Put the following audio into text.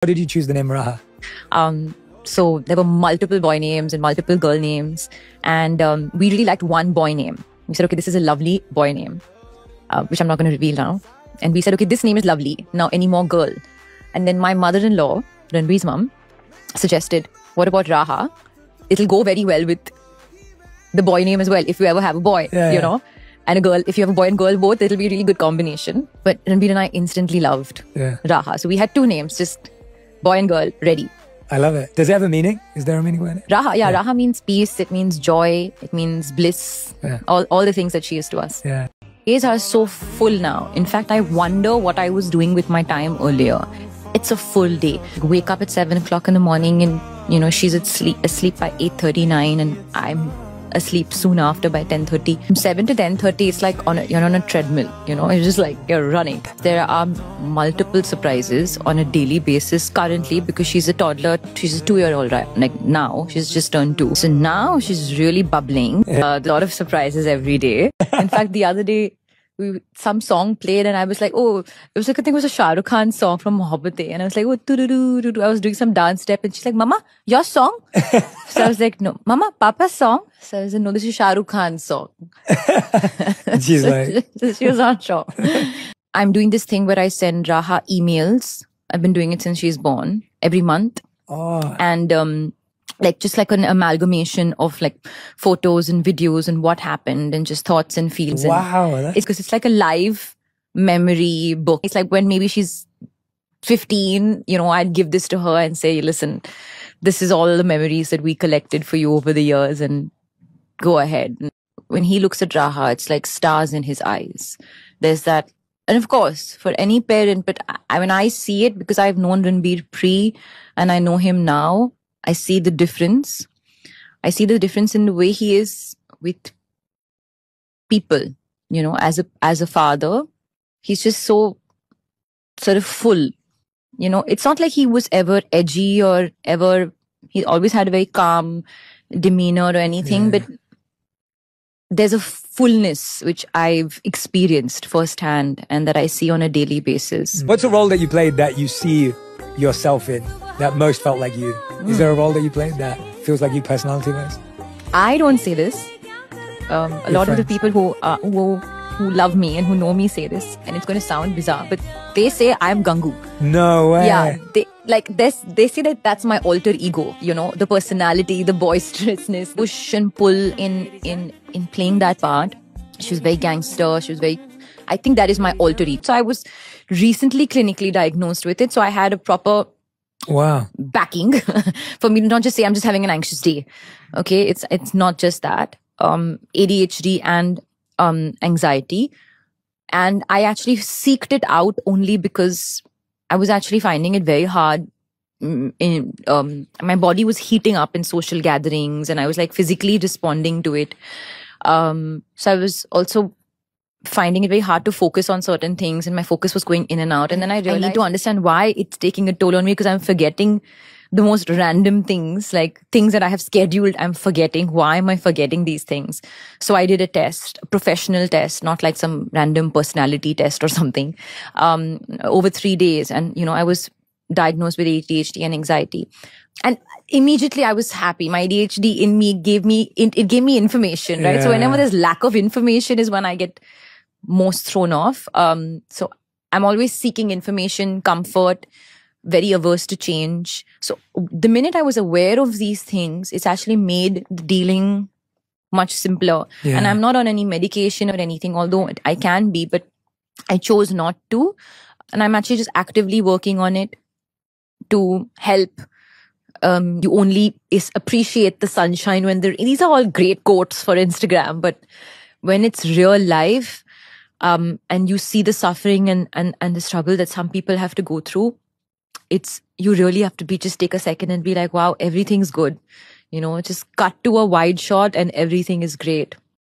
How did you choose the name Raha? So there were multiple boy names and multiple girl names. And we really liked one boy name. We said, okay, this is a lovely boy name, which I'm not going to reveal now. And we said, okay, this name is lovely. Now any more girl? And then my mother-in-law, Ranveer's mum, suggested, what about Raha? It'll go very well with the boy name as well. If you ever have a boy, you know, and a girl, if you have a boy and girl both, it'll be a really good combination. But Ranveer and I instantly loved Raha. So we had two names, just boy and girl, ready. I love it. Does it have a meaning? Is there a meaning behind it? Raha, Raha means peace. It means joy. It means bliss. All the things that she is to us. Days are so full now. In fact, I wonder what I was doing with my time earlier. It's a full day. Wake up at 7 o'clock in the morning and, you know, she's asleep by 8:39 and I'm asleep soon after by 10:30. From 7 to 10:30, it's like you're on a treadmill, you know, it's just like you're running. There are multiple surprises on a daily basis currently because she's a toddler. She's a 2-year-old right like now. She's just turned 2. So now she's really bubbling. A lot of surprises every day. In fact, the other day, some song played and I was like, oh, it was like, I think it was a Shah Rukh Khan song from Mohabbatein. And I was like, oh, I was doing some dance step and she's like, Mama, your song? So I was like, no, Mama, Papa's song? So I was like, no, this is Shah Rukh Khan's song. She's like... She was not sure. I'm doing this thing where I send Raha emails. I've been doing it since she's born, every month. Oh. And just like an amalgamation of like photos and videos and what happened and just thoughts and feels. Wow. It's because it's like a live memory book. It's like when maybe she's 15, you know, I'd give this to her and say, listen, this is all the memories that we collected for you over the years and go ahead. When he looks at Raha, it's like stars in his eyes. There's that. And of course, for any parent, but I see it because I've known Ranveer pre and I know him now. I see the difference. I see the difference in the way he is with people, you know, as a father. He's just so sort of full, you know, it's not like he was ever edgy or he always had a very calm demeanor or anything, but there's a fullness which I've experienced firsthand and that I see on a daily basis. What's a role that you played that you see yourself in that most felt like you? Is there a role that you played that feels like you personality-wise? I don't say this. A lot of the people who love me and who know me say this, and it's going to sound bizarre, but they say I'm Gangu. No way. Yeah, they say that that's my alter ego, you know, the personality, the boisterousness, push and pull in playing that part. She was very gangster. I think that is my alter ego. So I was recently clinically diagnosed with it. So I had a proper backing for me to not just say I'm just having an anxious day. Okay, it's not just that. ADHD and anxiety. And I actually seeked it out only because I was actually finding it very hard. My body was heating up in social gatherings and I was like physically responding to it. So I was also finding it very hard to focus on certain things and my focus was going in and out. And then I realized I need to understand why it's taking a toll on me because I'm forgetting the most random things, like things that I have scheduled, I'm forgetting. Why am I forgetting these things? So I did a test, a professional test, not like some random personality test or something, over 3 days. And, you know, I was diagnosed with ADHD and anxiety. And immediately I was happy. My ADHD in me gave me information, right? So whenever there's lack of information is when I get most thrown off. So I'm always seeking information, comfort, very averse to change. So the minute I was aware of these things, it's actually made the dealing much simpler. And I'm not on any medication or anything, although I can be, but I chose not to. And I'm actually just actively working on it to help. You only appreciate the sunshine when these are all great quotes for Instagram, but when it's real life, and you see the suffering and the struggle that some people have to go through, you really have to just take a second and be like, wow, everything's good. You know, just cut to a wide shot and everything is great.